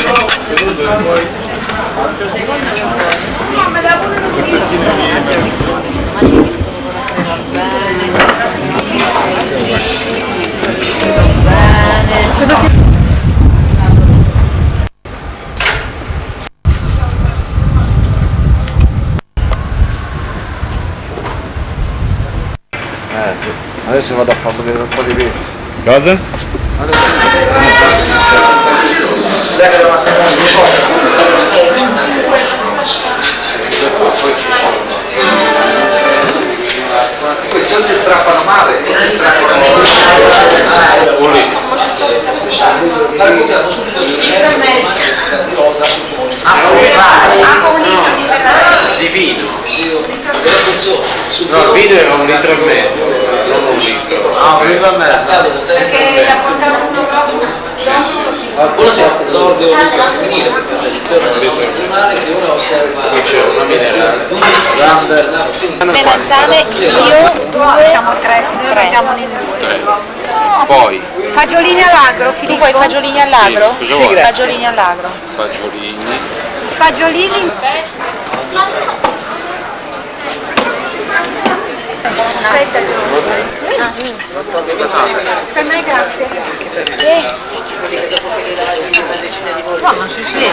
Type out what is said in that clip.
Secondo che vuoi? No, me la vuole Cosa ti... Sì. Adesso vado a far vedere un po' di più. Cosa? Se non si strappano male, si strappano di vino. No, il vino era 1,5 litri, non 1 litro. Ah, 1,5 litri. Perché l'ha portato uno grosso. Ora si esordio finire per questa edizione del nostro giornale che ora osserva Qui c'è una minerale. Melanzane, io, due, Facciamo tre, facciamo in due. Poi Fagiolini all'agro, tu Filippo. vuoi fagiolini all'agro? Sì, cosa vuoi? Fagiolini all'agro. fagiolini. Fagiolini. Per me grazie. No, non ci si